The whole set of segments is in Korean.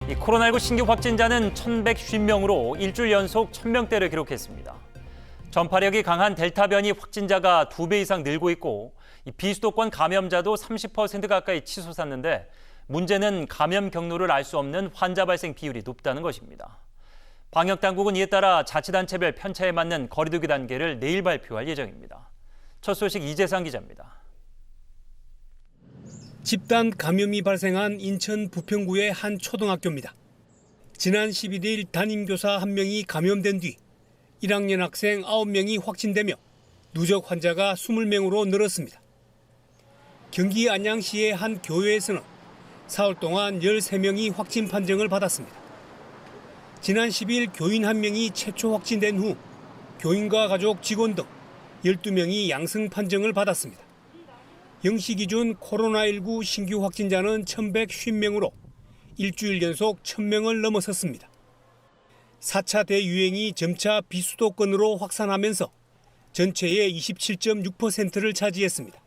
이 코로나19 신규 확진자는 1,150명으로 일주일 연속 1,000명대를 기록했습니다. 전파력이 강한 델타 변이 확진자가 2배 이상 늘고 있고 이 비수도권 감염자도 30% 가까이 치솟았는데 문제는 감염 경로를 알 수 없는 환자 발생 비율이 높다는 것입니다. 방역당국은 이에 따라 자치단체별 편차에 맞는 거리두기 단계를 내일 발표할 예정입니다. 첫 소식 이재상 기자입니다. 집단 감염이 발생한 인천 부평구의 한 초등학교입니다. 지난 12일 담임교사 1명이 감염된 뒤 1학년 학생 9명이 확진되며 누적 환자가 20명으로 늘었습니다. 경기 안양시의 한 교회에서는 사흘 동안 13명이 확진 판정을 받았습니다. 지난 10일 교인 1명이 최초 확진된 후 교인과 가족, 직원 등 12명이 양성 판정을 받았습니다. 영시 기준 코로나19 신규 확진자는 1,150명으로 일주일 연속 1,000명을 넘어섰습니다. 4차 대유행이 점차 비수도권으로 확산하면서 전체의 27.6%를 차지했습니다.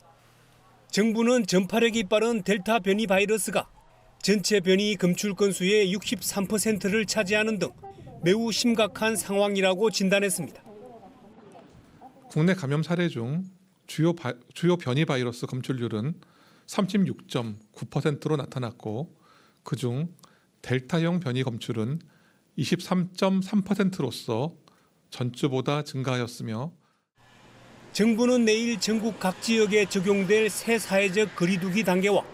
정부는 전파력이 빠른 델타 변이 바이러스가 전체 변이 검출 건수의 63%를 차지하는 등 매우 심각한 상황이라고 진단했습니다. 국내 감염 사례 중 주요 변이 바이러스 검출률은 36.9%로 나타났고 그중 델타형 변이 검출은 23.3%로서 전주보다 증가하였으며 정부는 내일 전국 각 지역에 적용될 새 사회적 거리두기 단계와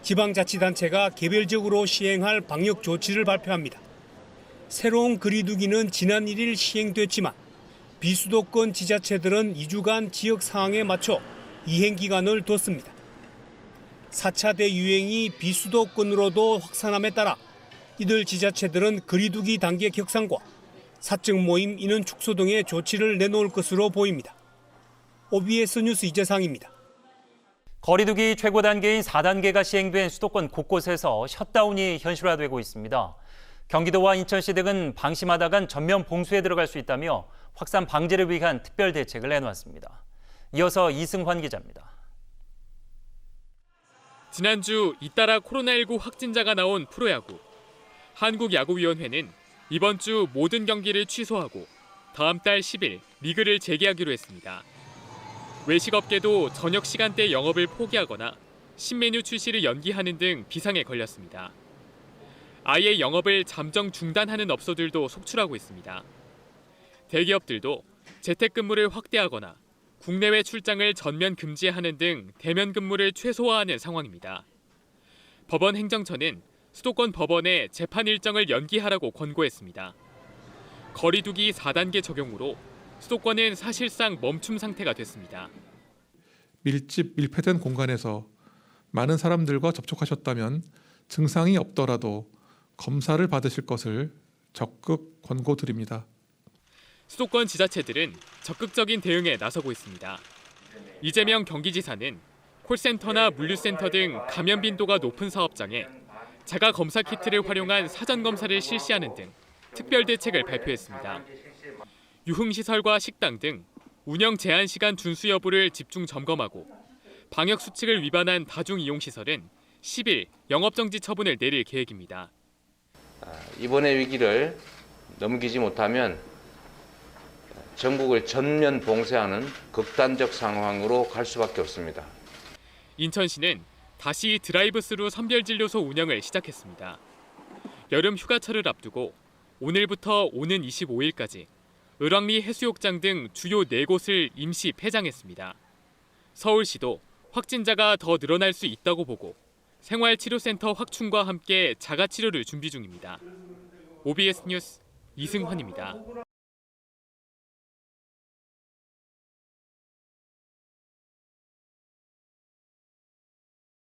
지방자치단체가 개별적으로 시행할 방역 조치를 발표합니다. 새로운 거리두기는 지난 1일 시행됐지만 비수도권 지자체들은 2주간 지역 상황에 맞춰 이행 기간을 뒀습니다. 4차 대유행이 비수도권으로도 확산함에 따라 이들 지자체들은 거리두기 단계 격상과 사적 모임 인원 축소 등의 조치를 내놓을 것으로 보입니다. OBS 뉴스 이재상입니다. 거리두기 최고 단계인 4단계가 시행된 수도권 곳곳에서 셧다운이 현실화되고 있습니다. 경기도와 인천시 등은 방심하다간 전면 봉쇄에 들어갈 수 있다며 확산 방지를 위한 특별 대책을 내놓았습니다. 이어서 이승환 기자입니다. 지난주 잇따라 코로나19 확진자가 나온 프로야구. 한국야구위원회는 이번 주 모든 경기를 취소하고 다음 달 10일 리그를 재개하기로 했습니다. 외식업계도 저녁 시간대 영업을 포기하거나 신메뉴 출시를 연기하는 등 비상에 걸렸습니다. 아예 영업을 잠정 중단하는 업소들도 속출하고 있습니다. 대기업들도 재택근무를 확대하거나 국내외 출장을 전면 금지하는 등 대면 근무를 최소화하는 상황입니다. 법원 행정처는 수도권 법원에 재판 일정을 연기하라고 권고했습니다. 거리두기 4단계 적용으로 수도권은 사실상 멈춤 상태가 됐습니다. 밀폐된 공간에서 많은 사람들과 접촉하셨다면 증상이 없더라도 검사를 받으실 것을 적극 권고드립니다. 수도권 지자체들은 적극적인 대응에 나서고 있습니다. 이재명 경기지사는 콜센터나 물류센터 등 감염 빈도가 높은 사업장에 자가 검사 키트를 활용한 사전 검사를 실시하는 등 특별 대책을 발표했습니다. 유흥시설과 식당 등 운영 제한 시간 준수 여부를 집중 점검하고 방역 수칙을 위반한 다중이용시설은 10일 영업정지 처분을 내릴 계획입니다. 이번의 위기를 넘기지 못하면 전국을 전면 봉쇄하는 극단적 상황으로 갈 수밖에 없습니다. 인천시는 다시 드라이브스루 선별진료소 운영을 시작했습니다. 여름 휴가철을 앞두고 오늘부터 오는 25일까지 을왕리 해수욕장 등 주요 4곳을 임시 폐장했습니다. 서울시도 확진자가 더 늘어날 수 있다고 보고 생활치료센터 확충과 함께 자가치료를 준비 중입니다. OBS 뉴스 이승환입니다.